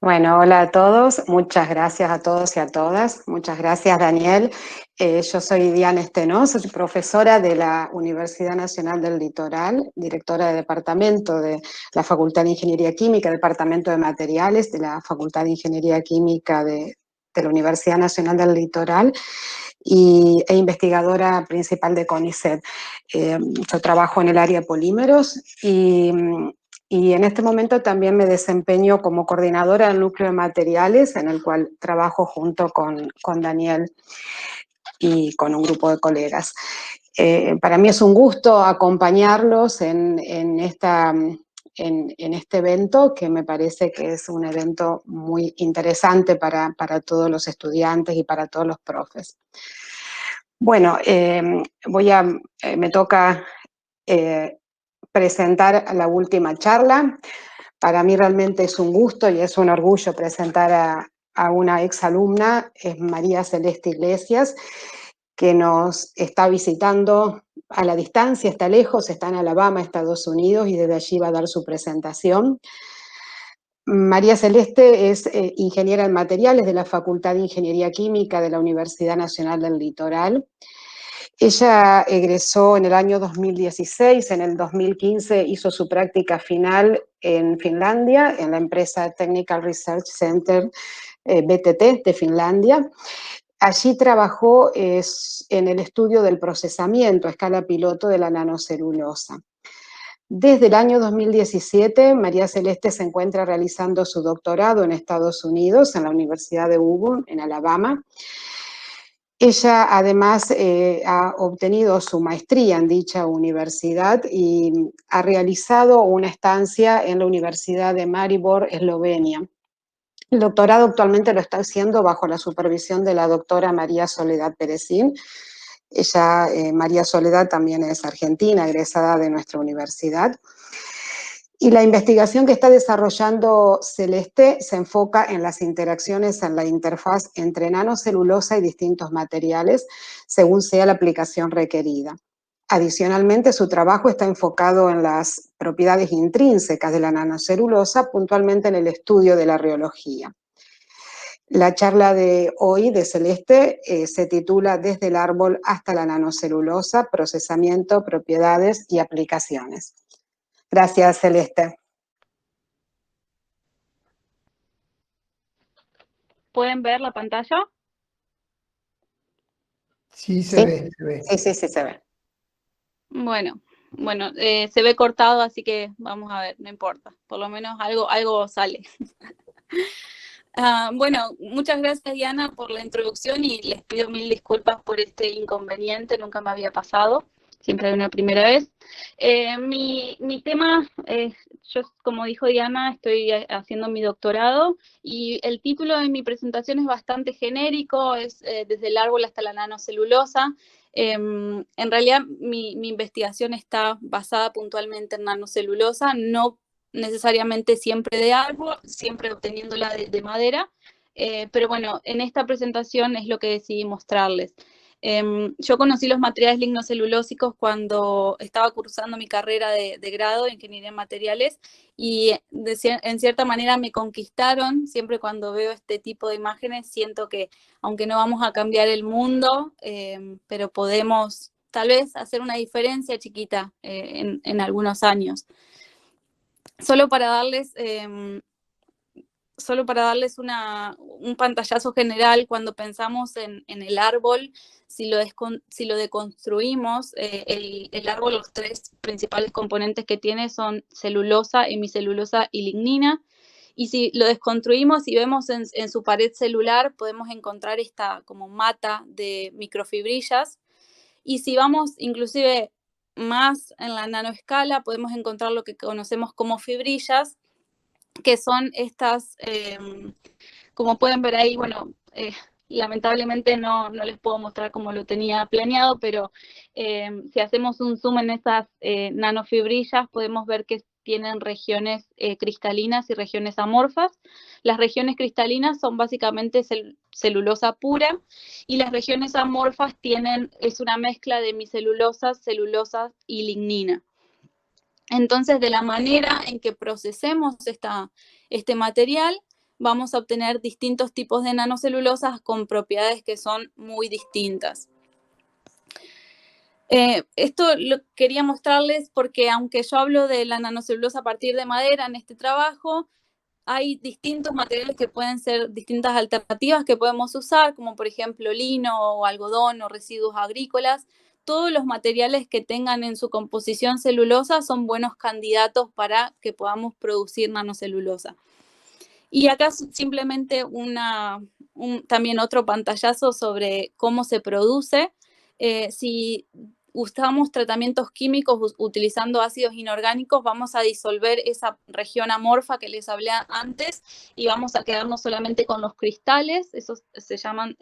Bueno, hola a todos, muchas gracias a todos y a todas, muchas gracias Daniel. Yo soy Diana Estenós, soy profesora de la Universidad Nacional del Litoral, directora de departamento de la Facultad de Ingeniería Química, departamento de materiales de la Facultad de Ingeniería Química de la Universidad Nacional del Litoral e investigadora principal de CONICET. Yo trabajo en el área de polímeros y en este momento también me desempeño como coordinadora del núcleo de materiales, en el cual trabajo junto con Daniel y con un grupo de colegas. Para mí es un gusto acompañarlos en este evento, que me parece que es un evento muy interesante para todos los estudiantes y para todos los profes. Bueno, me toca presentar la última charla. Para mí realmente es un gusto y es un orgullo presentar a una exalumna, es María Celeste Iglesias, que nos está visitando a la distancia, está lejos, está en Alabama, Estados Unidos, y desde allí va a dar su presentación. María Celeste es ingeniera en materiales de la Facultad de Ingeniería Química de la Universidad Nacional del Litoral. Ella egresó en el año 2016, en el 2015 hizo su práctica final en Finlandia, en la empresa Technical Research Center BTT de Finlandia. Allí trabajó en el estudio del procesamiento a escala piloto de la nanocelulosa. Desde el año 2017, María Celeste se encuentra realizando su doctorado en Estados Unidos, en la Universidad de Auburn, en Alabama. Ella además ha obtenido su maestría en dicha universidad y ha realizado una estancia en la Universidad de Maribor, Eslovenia. El doctorado actualmente lo está haciendo bajo la supervisión de la doctora María Soledad Perecín. Ella, María Soledad, también es argentina, egresada de nuestra universidad. Y la investigación que está desarrollando Celeste se enfoca en las interacciones en la interfaz entre nanocelulosa y distintos materiales, según sea la aplicación requerida. Adicionalmente, su trabajo está enfocado en las propiedades intrínsecas de la nanocelulosa, puntualmente en el estudio de la reología. La charla de hoy de Celeste se titula Desde el árbol hasta la nanocelulosa, procesamiento, propiedades y aplicaciones. Gracias, Celeste. ¿Pueden ver la pantalla? Sí, se ¿Sí? ve, se ve. Sí, se ve. Bueno, se ve cortado, así que vamos a ver, no importa. Por lo menos algo sale. Bueno, muchas gracias Diana por la introducción y les pido mil disculpas por este inconveniente, nunca me había pasado, siempre hay una primera vez. Mi tema es, yo como dijo Diana, estoy haciendo mi doctorado y el título de mi presentación es bastante genérico, es desde el árbol hasta la nanocelulosa. En realidad mi investigación está basada puntualmente en nanocelulosa, no necesariamente siempre de árbol, siempre obteniéndola de madera, pero bueno, en esta presentación es lo que decidí mostrarles. Yo conocí los materiales lignocelulósicos cuando estaba cursando mi carrera de grado de Ingeniería en Materiales y en cierta manera me conquistaron. Siempre cuando veo este tipo de imágenes siento que aunque no vamos a cambiar el mundo, pero podemos tal vez hacer una diferencia chiquita en algunos años. Solo para darles, un pantallazo general, cuando pensamos en el árbol, si lo deconstruimos, el árbol, los tres principales componentes que tiene son celulosa, hemicelulosa y lignina. Y si lo desconstruimos y vemos en su pared celular, podemos encontrar esta como mata de microfibrillas. Y si vamos inclusive más en la nanoescala, podemos encontrar lo que conocemos como fibrillas, que son estas, como pueden ver ahí, bueno, lamentablemente no les puedo mostrar como lo tenía planeado, pero si hacemos un zoom en esas nanofibrillas, podemos ver que tienen regiones cristalinas y regiones amorfas. Las regiones cristalinas son básicamente celulosa pura y las regiones amorfas es una mezcla de hemicelulosa, celulosa y lignina. Entonces, de la manera en que procesemos este material, vamos a obtener distintos tipos de nanocelulosas con propiedades que son muy distintas. Esto lo quería mostrarles porque aunque yo hablo de la nanocelulosa a partir de madera en este trabajo, hay distintos materiales que pueden ser distintas alternativas que podemos usar, como por ejemplo lino o algodón o residuos agrícolas. Todos los materiales que tengan en su composición celulosa son buenos candidatos para que podamos producir nanocelulosa. Y acá simplemente también otro pantallazo sobre cómo se produce. Si usamos tratamientos químicos utilizando ácidos inorgánicos, vamos a disolver esa región amorfa que les hablé antes y vamos a quedarnos solamente con los cristales. Eso se llama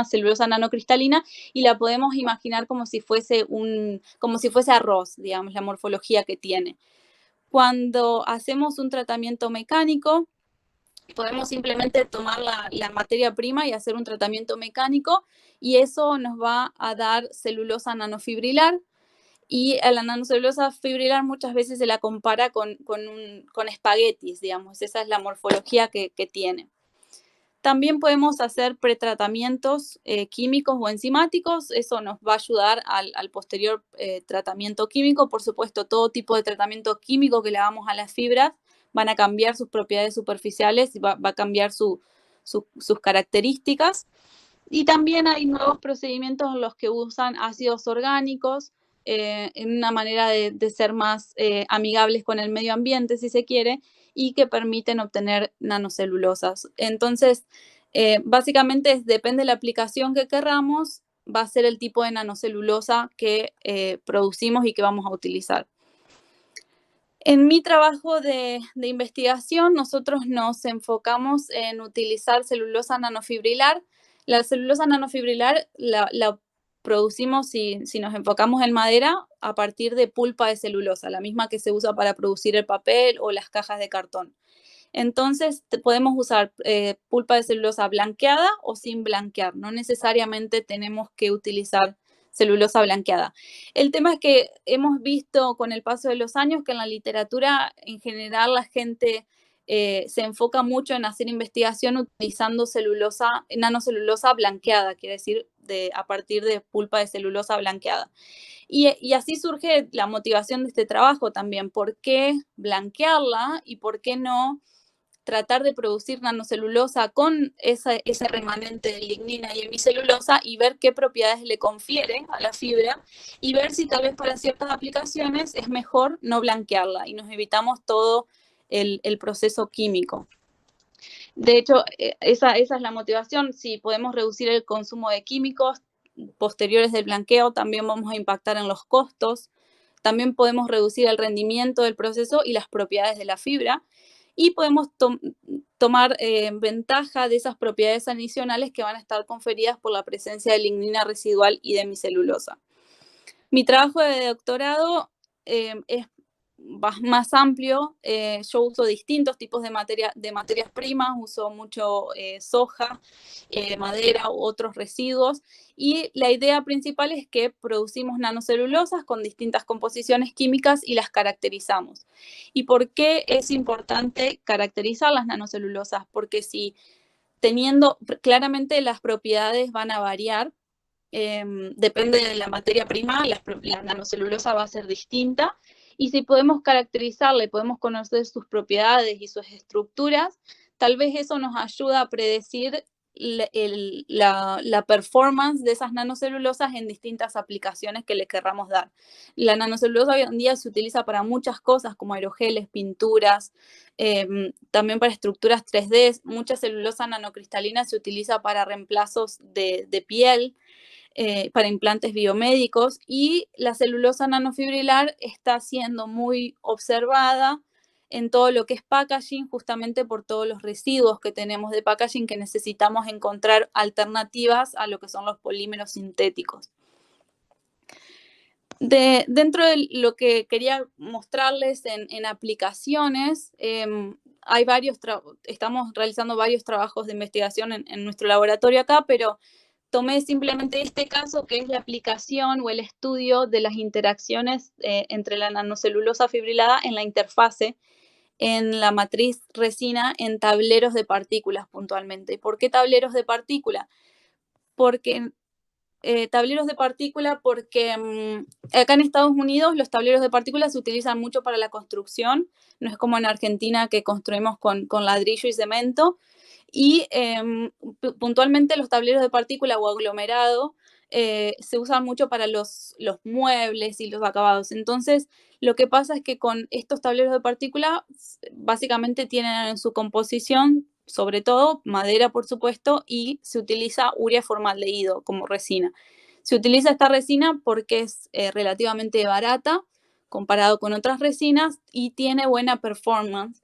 celulosa nanocristalina y la podemos imaginar como si fuese arroz, digamos, la morfología que tiene. Cuando hacemos un tratamiento mecánico, podemos simplemente tomar la materia prima y hacer un tratamiento mecánico y eso nos va a dar celulosa nanofibrilar. Y a la nanocelulosa fibrilar muchas veces se la compara con espaguetis, digamos, esa es la morfología que tiene. También podemos hacer pretratamientos químicos o enzimáticos, eso nos va a ayudar al posterior tratamiento químico. Por supuesto, todo tipo de tratamiento químico que le hagamos a las fibras van a cambiar sus propiedades superficiales y va a cambiar sus características. Y también hay nuevos procedimientos en los que usan ácidos orgánicos en una manera de ser más amigables con el medio ambiente, si se quiere, y que permiten obtener nanocelulosas. Entonces, básicamente depende de la aplicación que querramos, va a ser el tipo de nanocelulosa que producimos y que vamos a utilizar. En mi trabajo de investigación, nosotros nos enfocamos en utilizar celulosa nanofibrilar. La celulosa nanofibrilar la producimos, si nos enfocamos en madera, a partir de pulpa de celulosa, la misma que se usa para producir el papel o las cajas de cartón. Entonces, podemos usar pulpa de celulosa blanqueada o sin blanquear. No necesariamente tenemos que utilizar celulosa blanqueada. El tema es que hemos visto con el paso de los años que en la literatura en general la gente se enfoca mucho en hacer investigación utilizando nanocelulosa blanqueada, quiere decir a partir de pulpa de celulosa blanqueada. Y así surge la motivación de este trabajo también. ¿Por qué blanquearla y por qué no tratar de producir nanocelulosa con ese remanente de lignina y hemicelulosa y ver qué propiedades le confieren a la fibra y ver si tal vez para ciertas aplicaciones es mejor no blanquearla y nos evitamos todo el proceso químico? De hecho, esa es la motivación. Si podemos reducir el consumo de químicos posteriores del blanqueo, también vamos a impactar en los costos. También podemos reducir el rendimiento del proceso y las propiedades de la fibra. Y podemos tomar ventaja de esas propiedades adicionales que van a estar conferidas por la presencia de lignina residual y de hemicelulosa. Mi trabajo de doctorado es más amplio. Yo uso distintos tipos de materias primas, uso mucho soja, madera u otros residuos, y la idea principal es que producimos nanocelulosas con distintas composiciones químicas y las caracterizamos. ¿Y por qué es importante caracterizar las nanocelulosas? Porque si teniendo claramente las propiedades van a variar, depende de la materia prima, la nanocelulosa va a ser distinta. Y si podemos caracterizarla y podemos conocer sus propiedades y sus estructuras, tal vez eso nos ayuda a predecir la performance de esas nanocelulosas en distintas aplicaciones que le querramos dar. La nanocelulosa hoy en día se utiliza para muchas cosas, como aerogeles, pinturas, también para estructuras 3D. Mucha celulosa nanocristalina se utiliza para reemplazos de piel, para implantes biomédicos, y la celulosa nanofibrilar está siendo muy observada en todo lo que es packaging, justamente por todos los residuos que tenemos de packaging que necesitamos encontrar alternativas a lo que son los polímeros sintéticos. Dentro de lo que quería mostrarles en aplicaciones, estamos realizando varios trabajos de investigación en nuestro laboratorio acá, pero tomé simplemente este caso, que es la aplicación o el estudio de las interacciones entre la nanocelulosa fibrilada en la interfase en la matriz resina en tableros de partículas puntualmente. ¿Y por qué tableros de partícula? Porque tableros de partícula porque acá en Estados Unidos los tableros de partículas se utilizan mucho para la construcción, no es como en Argentina que construimos con ladrillo y cemento, y puntualmente los tableros de partícula o aglomerado se usan mucho para los muebles y los acabados. Entonces, lo que pasa es que con estos tableros de partícula básicamente tienen en su composición sobre todo madera, por supuesto, y se utiliza urea formaldehído como resina. Se utiliza esta resina porque es relativamente barata comparado con otras resinas y tiene buena performance.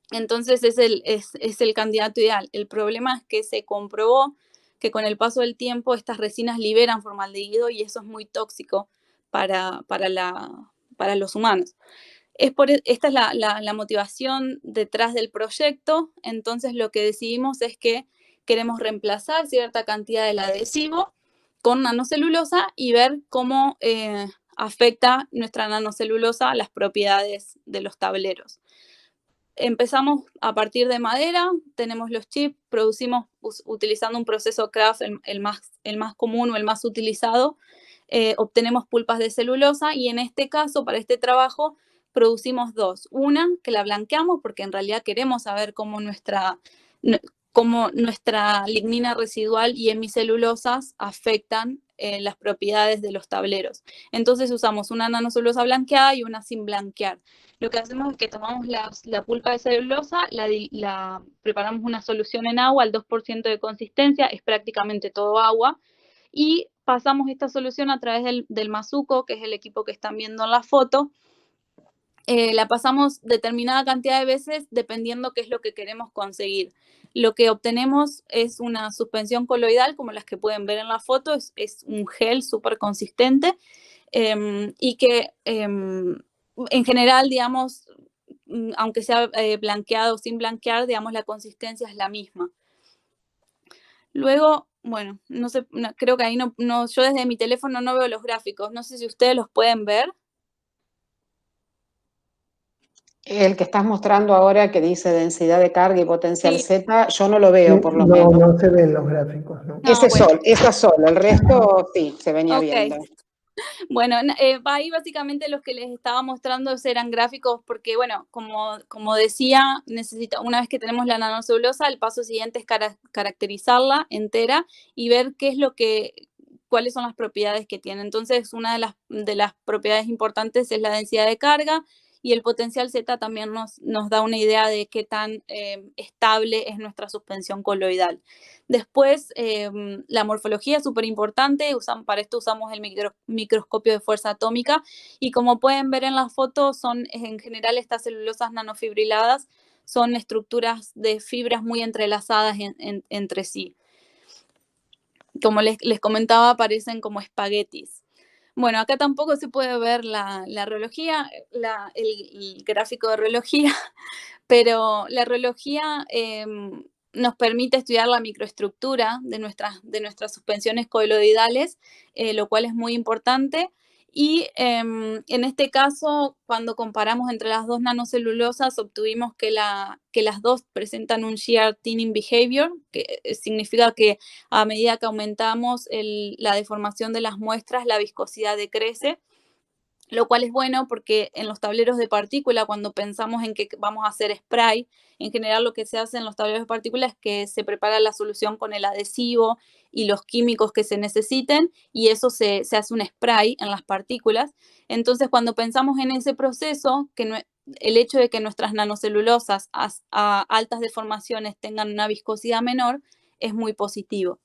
Entonces es el candidato ideal. El problema es que se comprobó que con el paso del tiempo estas resinas liberan formaldehído y eso es muy tóxico para los humanos. Esta es la motivación detrás del proyecto, entonces lo que decidimos es que queremos reemplazar cierta cantidad del adhesivo con nanocelulosa y ver cómo afecta nuestra nanocelulosa a las propiedades de los tableros. Empezamos a partir de madera, tenemos los chips, producimos utilizando un proceso Craft, el más común o el más utilizado, obtenemos pulpas de celulosa y en este caso, para este trabajo, producimos dos. Una, que la blanqueamos porque en realidad queremos saber cómo nuestra lignina residual y hemicelulosas afectan las propiedades de los tableros. Entonces usamos una nanocelulosa blanqueada y una sin blanquear. Lo que hacemos es que tomamos la pulpa de celulosa, preparamos una solución en agua al 2% de consistencia, es prácticamente todo agua, y pasamos esta solución a través del Mazuco, que es el equipo que están viendo en la foto. La pasamos determinada cantidad de veces dependiendo qué es lo que queremos conseguir. Lo que obtenemos es una suspensión coloidal, como las que pueden ver en la foto, es un gel súper consistente y que en general, digamos, aunque sea blanqueado o sin blanquear, digamos, la consistencia es la misma. Luego, bueno, no sé, creo que ahí yo desde mi teléfono no veo los gráficos, no sé si ustedes los pueden ver. El que estás mostrando ahora que dice densidad de carga y potencial Sí. Z, yo no lo veo por lo No, menos. no se ven los gráficos, ¿no? Ese bueno. esa solo, el resto sí, se venía viendo. Bueno, ahí básicamente los que les estaba mostrando eran gráficos porque, bueno, como decía, una vez que tenemos la nanocelulosa, el paso siguiente es caracterizarla entera y ver cuáles son las propiedades que tiene. Entonces, una de las propiedades importantes es la densidad de carga y el potencial Z también nos da una idea de qué tan estable es nuestra suspensión coloidal. Después, la morfología es súper importante, para esto usamos el microscopio de fuerza atómica y como pueden ver en la foto, en general estas celulosas nanofibriladas son estructuras de fibras muy entrelazadas entre sí. Como les comentaba, parecen como espaguetis. Bueno, acá tampoco se puede ver la reología, el gráfico de reología, pero la reología nos permite estudiar la microestructura de nuestras suspensiones coloidales, lo cual es muy importante. Y en este caso, cuando comparamos entre las dos nanocelulosas, obtuvimos que las dos presentan un shear thinning behavior, que significa que a medida que aumentamos la deformación de las muestras, la viscosidad decrece, lo cual es bueno porque en los tableros de partícula, cuando pensamos en que vamos a hacer spray, en general lo que se hace en los tableros de partícula es que se prepara la solución con el adhesivo y los químicos que se necesiten y eso se hace un spray en las partículas. Entonces, cuando pensamos en ese proceso, el hecho de que nuestras nanocelulosas a altas deformaciones tengan una viscosidad menor es muy positivo.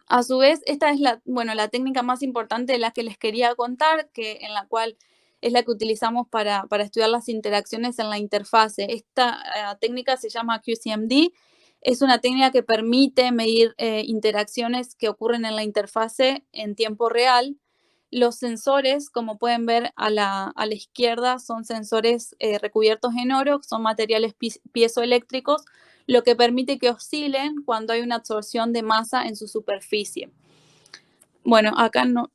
A su vez, esta es la técnica más importante de la que les quería contar, en la cual es la que utilizamos para estudiar las interacciones en la interfase. Esta técnica se llama QCMD. Es una técnica que permite medir interacciones que ocurren en la interfase en tiempo real. Los sensores, como pueden ver a la izquierda, son sensores recubiertos en oro, son materiales piezoeléctricos, lo que permite que oscilen cuando hay una absorción de masa en su superficie. Bueno, acá no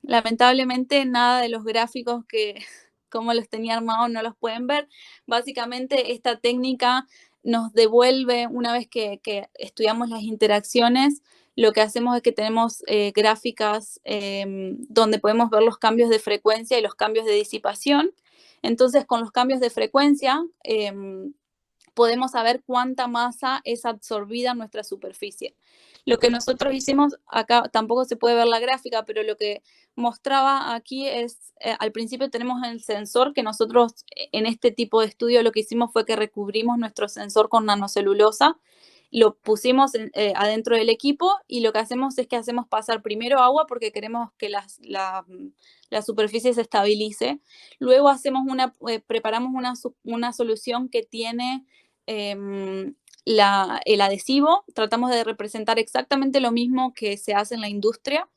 lamentablemente nada de los gráficos que cómo los tenía armados no los pueden ver. Básicamente esta técnica nos devuelve, una vez que estudiamos las interacciones, lo que hacemos es que tenemos gráficas donde podemos ver los cambios de frecuencia y los cambios de disipación. Entonces, con los cambios de frecuencia, podemos saber cuánta masa es absorbida en nuestra superficie. Lo que nosotros hicimos, acá tampoco se puede ver la gráfica, pero lo que mostraba aquí es, al principio tenemos el sensor, que nosotros en este tipo de estudio lo que hicimos fue que recubrimos nuestro sensor con nanocelulosa, lo pusimos adentro del equipo y lo que hacemos es que hacemos pasar primero agua porque queremos que la superficie se estabilice. Luego preparamos una solución que tiene el adhesivo, tratamos de representar exactamente lo mismo que se hace en la industria.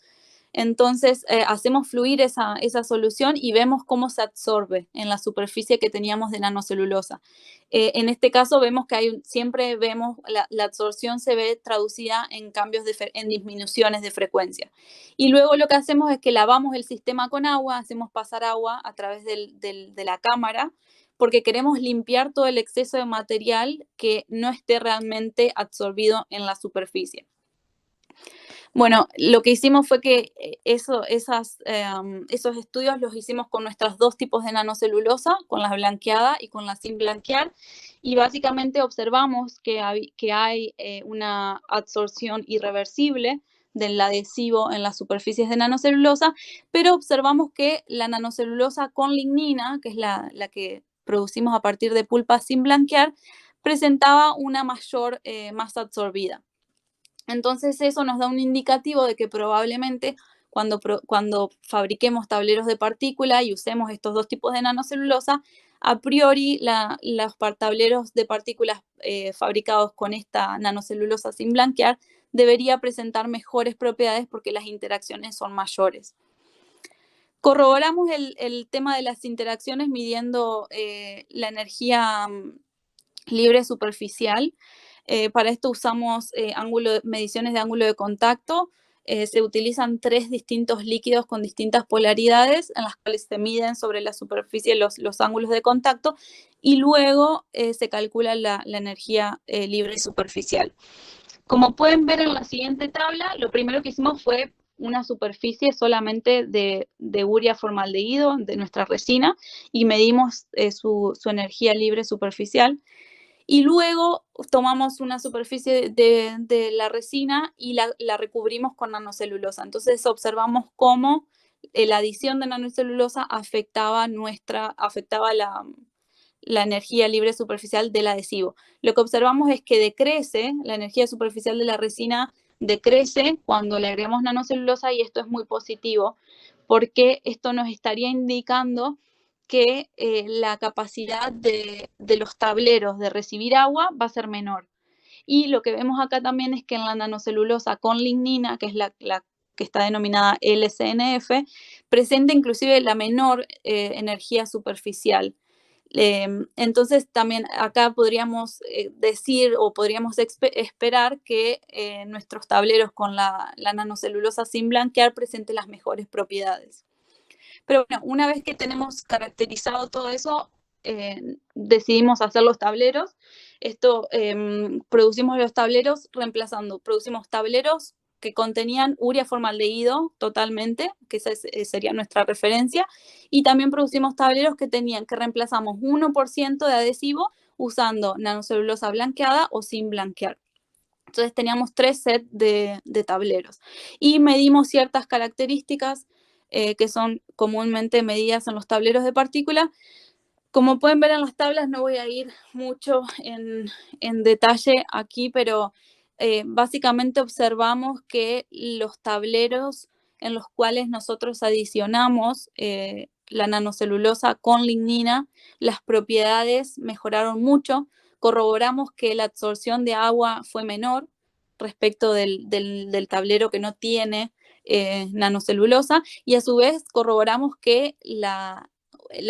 Entonces hacemos fluir esa solución y vemos cómo se absorbe en la superficie que teníamos de nanocelulosa. En este caso vemos que siempre vemos la absorción se ve traducida en en disminuciones de frecuencia. Y luego lo que hacemos es que lavamos el sistema con agua, hacemos pasar agua a través de la cámara, porque queremos limpiar todo el exceso de material que no esté realmente absorbido en la superficie. Bueno, lo que hicimos fue que esos estudios los hicimos con nuestros dos tipos de nanocelulosa, con la blanqueada y con la sin blanquear, y básicamente observamos que hay una absorción irreversible del adhesivo en las superficies de nanocelulosa, pero observamos que la nanocelulosa con lignina, que es la que producimos a partir de pulpa sin blanquear, presentaba una mayor masa absorbida. Entonces eso nos da un indicativo de que probablemente cuando fabriquemos tableros de partícula y usemos estos dos tipos de nanocelulosa, a priori los tableros de partículas fabricados con esta nanocelulosa sin blanquear debería presentar mejores propiedades porque las interacciones son mayores. Corroboramos el tema de las interacciones midiendo la energía libre superficial. Para esto usamos mediciones de ángulo de contacto. Se utilizan 3 distintos líquidos con distintas polaridades en las cuales se miden sobre la superficie los ángulos de contacto y luego se calcula la energía libre superficial. Como pueden ver en la siguiente tabla, lo primero que hicimos fue una superficie solamente de urea formaldehído, de nuestra resina, y medimos su energía libre superficial. Y luego tomamos una superficie de la resina y la recubrimos con nanocelulosa. Entonces observamos cómo la adición de nanocelulosa afectaba la energía libre superficial del adhesivo. Lo que observamos es que decrece, la energía superficial de la resina decrece cuando le agregamos nanocelulosa, y esto es muy positivo porque esto nos estaría indicando que la capacidad de los tableros de recibir agua va a ser menor. Y lo que vemos acá también es que en la nanocelulosa con lignina, que es la que está denominada LCNF, presenta inclusive la menor energía superficial. Entonces también acá podríamos decir o podríamos esperar que nuestros tableros con la nanocelulosa sin blanquear presenten las mejores propiedades. Pero bueno, una vez que tenemos caracterizado todo eso, decidimos hacer los tableros. Producimos los tableros producimos tableros que contenían urea formaldehído totalmente, que esa sería nuestra referencia, y también producimos tableros que reemplazamos 1% de adhesivo usando nanocelulosa blanqueada o sin blanquear. Entonces teníamos 3 sets de tableros y medimos ciertas características que son comúnmente medidas en los tableros de partícula. Como pueden ver en las tablas, no voy a ir mucho en detalle aquí, pero básicamente observamos que los tableros en los cuales nosotros adicionamos la nanocelulosa con lignina, las propiedades mejoraron mucho. Corroboramos que la absorción de agua fue menor respecto del tablero que no tiene nanocelulosa, y a su vez corroboramos que la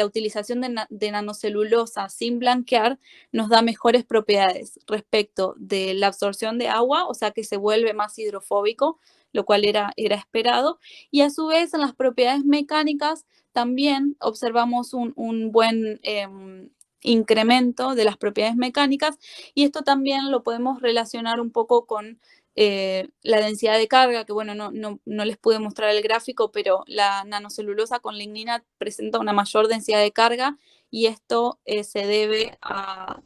utilización de nanocelulosa sin blanquear nos da mejores propiedades respecto de la absorción de agua, o sea que se vuelve más hidrofóbico, lo cual era esperado, y a su vez en las propiedades mecánicas también observamos un buen incremento de las propiedades mecánicas, y esto también lo podemos relacionar un poco con la densidad de carga, que bueno, no les pude mostrar el gráfico, pero la nanocelulosa con lignina presenta una mayor densidad de carga, y esto se debe a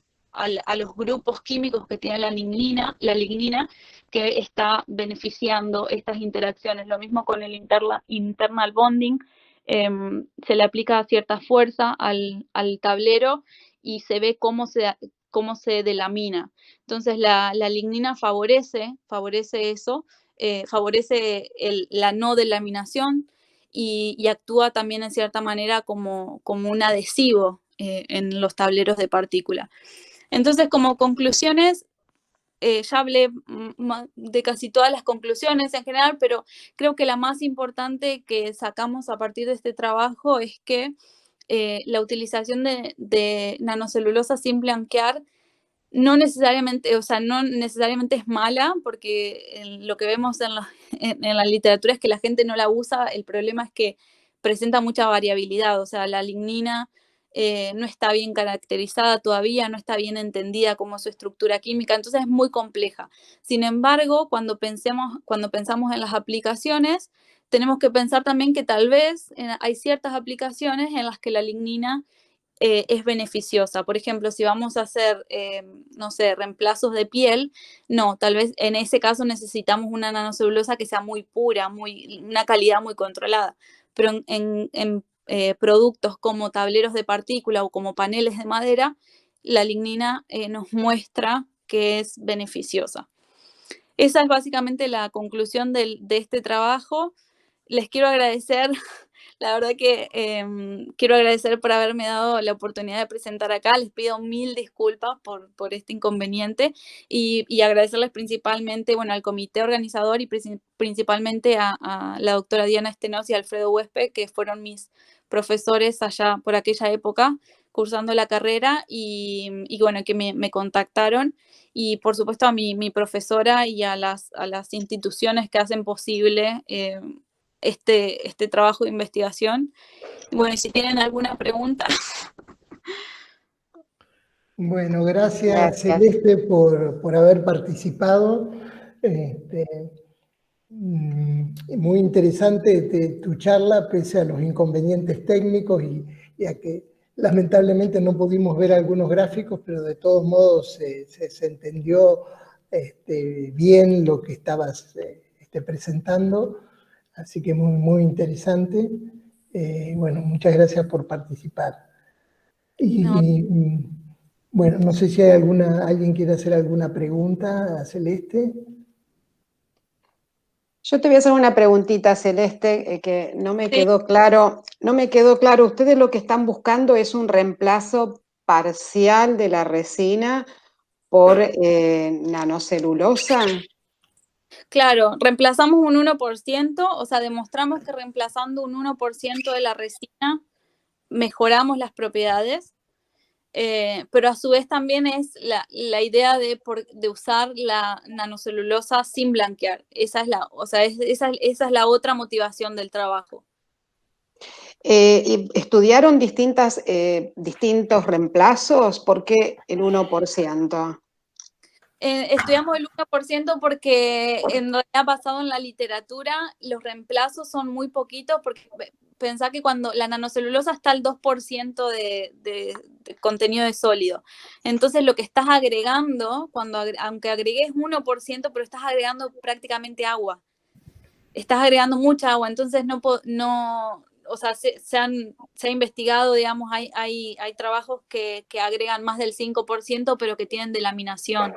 los grupos químicos que tiene la lignina, que está beneficiando estas interacciones. Lo mismo con el internal bonding, se le aplica cierta fuerza al tablero y se ve cómo se delamina. Entonces la lignina favorece eso, favorece la no delaminación, y actúa también en cierta manera como un adhesivo en los tableros de partícula. Entonces, como conclusiones, ya hablé de casi todas las conclusiones en general, pero creo que la más importante que sacamos a partir de este trabajo es que la utilización de nanocelulosa sin blanquear no necesariamente es mala, porque lo que vemos en la literatura es que la gente no la usa. El problema es que presenta mucha variabilidad, o sea, la lignina no está bien caracterizada todavía, no está bien entendida como su estructura química, entonces es muy compleja. Sin embargo, cuando pensamos en las aplicaciones, tenemos que pensar también que tal vez hay ciertas aplicaciones en las que la lignina es beneficiosa. Por ejemplo, si vamos a hacer, no sé, reemplazos de piel, no, tal vez en ese caso necesitamos una nanocelulosa que sea muy pura, una calidad muy controlada. Pero en productos como tableros de partícula o como paneles de madera, la lignina nos muestra que es beneficiosa. Esa es básicamente la conclusión de este trabajo. Les quiero agradecer, la verdad que quiero agradecer por haberme dado la oportunidad de presentar acá. Les pido mil disculpas por este inconveniente, y agradecerles principalmente, bueno, al comité organizador, y principalmente a la doctora Diana Estenos y Alfredo Huespe, que fueron mis profesores allá por aquella época, cursando la carrera, y bueno, que me contactaron. Y por supuesto a mi profesora y a las instituciones que hacen posible este trabajo de investigación. Bueno, y si tienen alguna pregunta. Bueno, gracias Gracias. Celeste por haber participado. Muy interesante tu charla, pese a los inconvenientes técnicos y a que lamentablemente no pudimos ver algunos gráficos, pero de todos modos se entendió bien lo que estabas presentando, así que muy interesante. Bueno, muchas gracias por participar. No. Bueno, no sé si hay alguien quiere hacer alguna pregunta a Celeste. Yo te voy a hacer una preguntita, Celeste, que no me Sí. quedó claro. No me quedó claro. ¿Ustedes lo que están buscando es un reemplazo parcial de la resina por nanocelulosa? Claro, reemplazamos un 1%, o sea, demostramos que reemplazando un 1% de la resina mejoramos las propiedades, pero a su vez también es la idea de usar la nanocelulosa sin blanquear. Esa es la otra motivación del trabajo. Y ¿estudiaron distintos reemplazos? ¿Por qué el 1%? Estudiamos el 1% porque en realidad, basado en la literatura, los reemplazos son muy poquitos, porque pensá que cuando la nanocelulosa está al 2% de contenido de sólido. Entonces lo que estás agregando, aunque agregues 1%, pero estás agregando prácticamente agua. Estás agregando mucha agua, entonces o sea, se ha investigado, digamos, hay trabajos que agregan más del 5%, pero que tienen delaminación.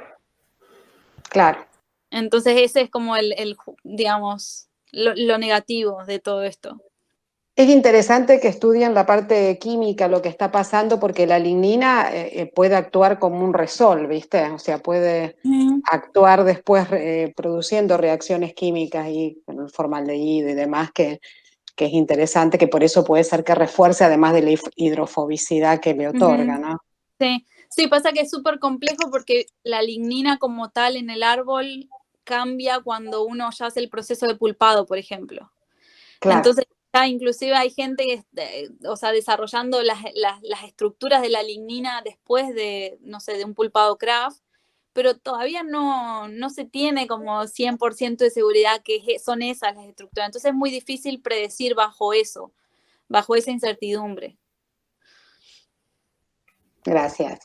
Claro. Entonces ese es como digamos, lo negativo de todo esto. Es interesante que estudien la parte química, lo que está pasando, porque la lignina puede actuar como un resol, ¿viste? O sea, puede actuar después produciendo reacciones químicas y con el formaldehído y demás, que es interesante, que por eso puede ser que refuerce, además de la hidrofobicidad que le otorga, ¿no? Sí, pasa que es súper complejo, porque la lignina como tal en el árbol cambia cuando uno ya hace el proceso de pulpado, por ejemplo. Claro. Entonces Ya inclusive hay gente o sea, desarrollando las estructuras de la lignina después de, no sé, de un pulpado Kraft, pero todavía no se tiene como 100% de seguridad que son esas las estructuras. Entonces es muy difícil predecir bajo esa incertidumbre. Gracias.